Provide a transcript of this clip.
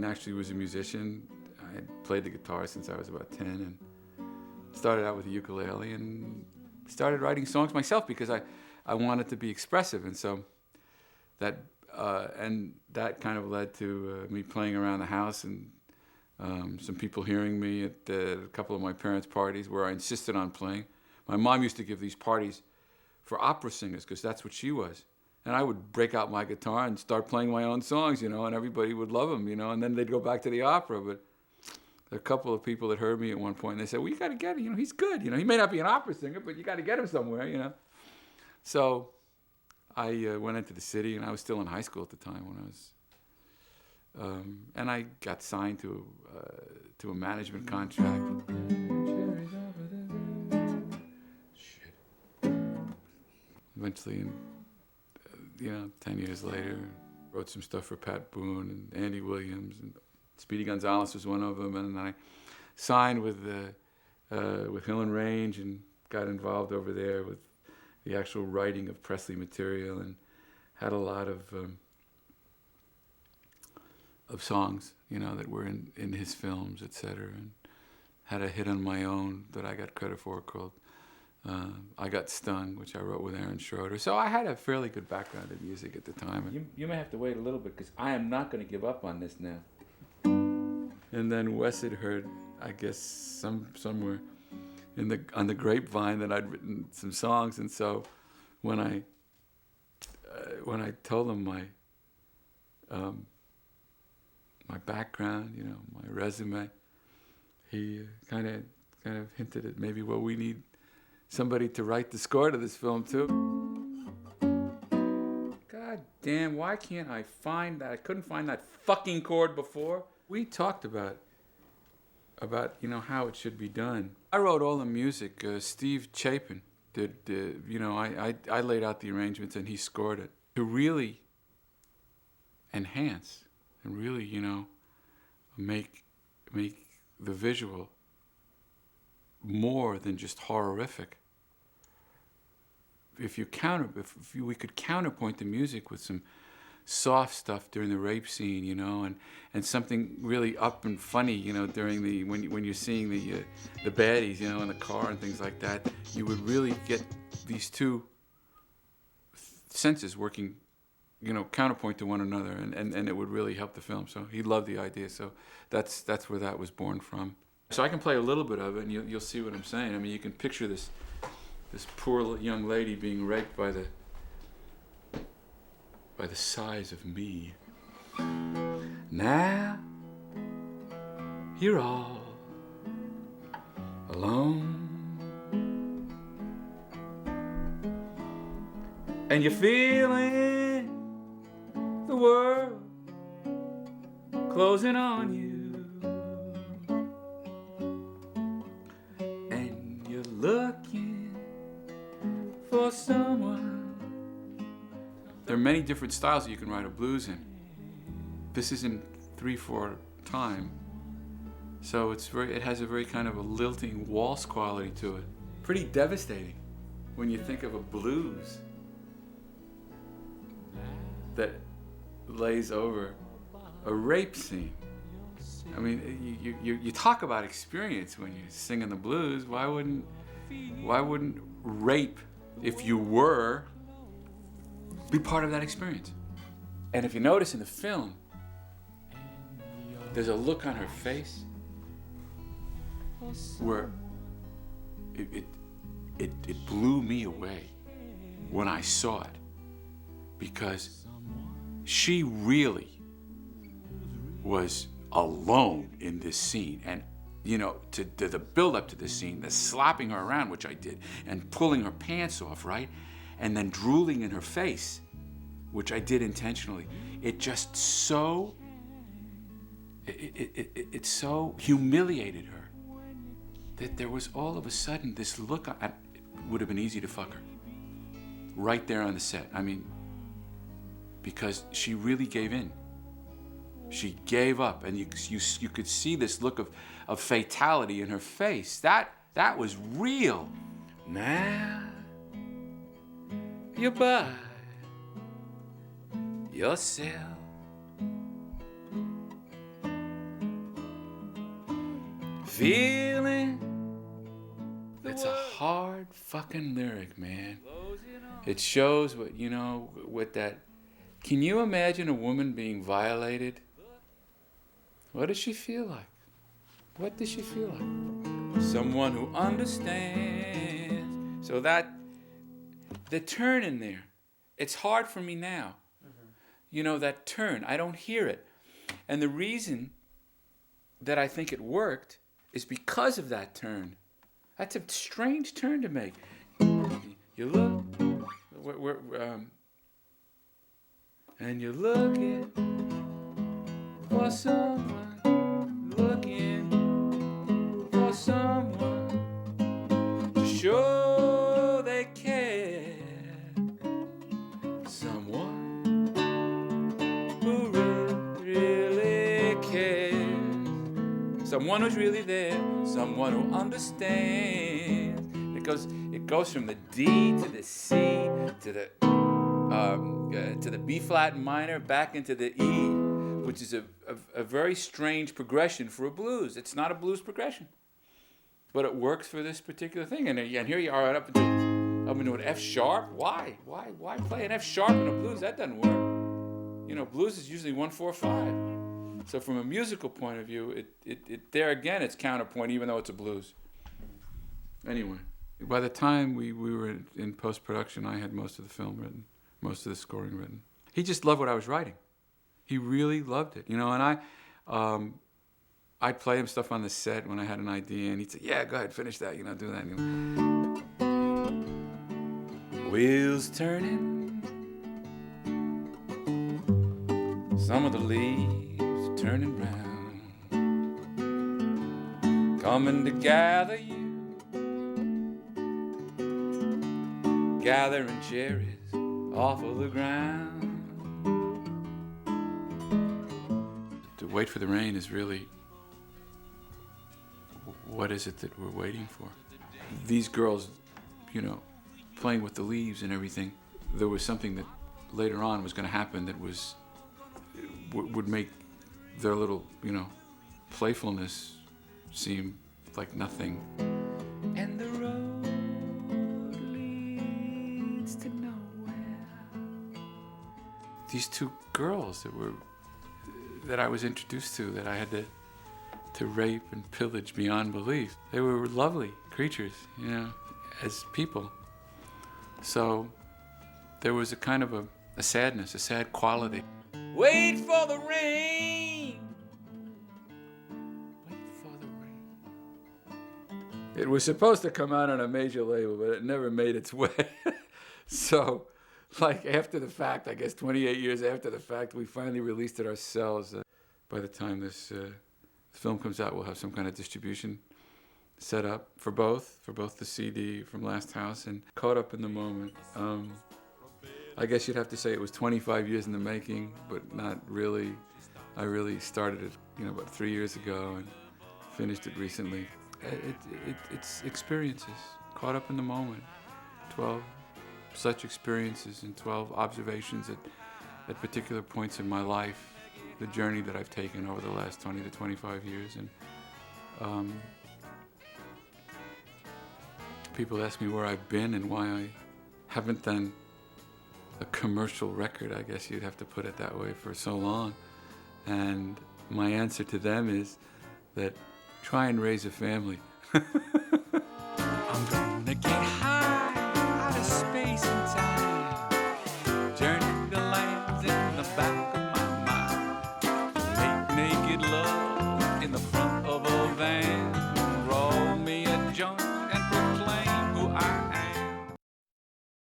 actually was a musician. I had played the guitar since I was about 10 and started out with a ukulele and started writing songs myself because I wanted to be expressive. And so that kind of led to me playing around the house and some people hearing me at a couple of my parents' parties where I insisted on playing. My mom used to give these parties for opera singers because that's what she was. And I would break out my guitar and start playing my own songs, and everybody would love them, and then they'd go back to the opera. But a couple of people that heard me at one point, and they said, well, you got to get him, he's good. He may not be an opera singer, but you got to get him somewhere, So I went into the city, and I was still in high school at the time when I was, and I got signed to a management contract. Eventually, 10 years later, wrote some stuff for Pat Boone and Andy Williams, and Speedy Gonzalez was one of them. And I signed with Hill and Range and got involved over there with the actual writing of Presley material, and had a lot of songs, that were in his films, etc. And had a hit on my own that I got credit for called I Got Stung, which I wrote with Aaron Schroeder. So I had a fairly good background in music at the time. You may have to wait a little bit because I am not going to give up on this now. And then Wes had heard, I guess, somewhere on the grapevine that I'd written some songs, and so when I told him my background, my resume, he kind of hinted at maybe, well, we need somebody to write the score to this film too. God damn, why can't I find that? I couldn't find that fucking chord before. We talked about how it should be done. I wrote all the music. Steve Chapin did, I laid out the arrangements and he scored it to really enhance and really, make the visual more than just horrific. If we could counterpoint the music with some soft stuff during the rape scene, and something really up and funny, during when you're seeing the baddies, in the car and things like that, you would really get these two senses working, counterpoint to one another, and it would really help the film. So he loved the idea. So that's where that was born from. So I can play a little bit of it, and you'll see what I'm saying. I mean, you can picture this poor young lady being raped by the size of me. Now you're all alone, and you're feeling the world closing on you. Looking for someone. There are many different styles that you can write a blues in. This isn't 3/4 time, so it has a very kind of a lilting waltz quality to it. Pretty devastating when you think of a blues that lays over a rape scene. I mean, you talk about experience when you're singing the blues. Why wouldn't rape, if you were, be part of that experience? And if you notice in the film, there's a look on her face where it blew me away when I saw it, because she really was alone in this scene. And to the build up to this scene, the slapping her around, which I did, and pulling her pants off, right? And then drooling in her face, which I did intentionally. It just it so humiliated her that there was all of a sudden this look. It would have been easy to fuck her right there on the set. I mean, because she really gave in. She gave up, and you could see this look of fatality in her face. That was real. Now you're by yourself, feeling. It's a hard fucking lyric, man. It shows what, you know, what that... Can you imagine a woman being violated? What does she feel like? What does she feel like? Someone who understands. So that, the turn in there, it's hard for me now. You know, that turn, I don't hear it. And the reason that I think it worked is because of that turn. That's a strange turn to make. You look, and you're looking for someone, looking for someone to show they care. Someone who really cares. Someone who's really there. Someone who understands. It goes from the D to the C to the B flat minor back into the E, which is a very strange progression for a blues. It's not a blues progression, but it works for this particular thing. And here you are up into an F sharp. Why play an F sharp in a blues? That doesn't work. You know, blues is usually 1-4-5. So from a musical point of view, it there again, it's counterpoint, even though it's a blues. Anyway, by the time we were in post-production, I had most of the film written, most of the scoring written. He just loved what I was writing. He really loved it, you know. And I'd play him stuff on the set when I had an idea, and he'd say, "Yeah, go ahead, finish that, you know, do that." Wheels turning, some of the leaves turning round, coming to gather you, gathering cherries off of the ground. To wait for the rain is really, what is it that we're waiting for? These girls, you know, playing with the leaves and everything, there was something that later on was going to happen that would make their little, you know, playfulness seem like nothing. And the road leads to nowhere. These two girls that I was introduced to, that I had to rape and pillage beyond belief. They were lovely creatures, you know, as people. So there was a kind of a sadness, a sad quality. Wait for the rain. Wait for the rain. It was supposed to come out on a major label, but it never made its way. So, like after the fact, I guess 28 years after the fact, we finally released it ourselves. By the time this film comes out, we'll have some kind of distribution set up for both the CD from Last House and Caught Up in the Moment. I guess you'd have to say it was 25 years in the making, but not really. I really started it, you know, about 3 years ago and finished it recently. It's experiences, caught up in the moment. 12 such experiences and 12 observations at particular points in my life, the journey that I've taken over the last 20 to 25 years. And people ask me where I've been and why I haven't done a commercial record, I guess you'd have to put it that way, for so long. And my answer to them is that try and raise a family. I'm gonna get high out of space and time, journey to lands in the back of my mind, make naked love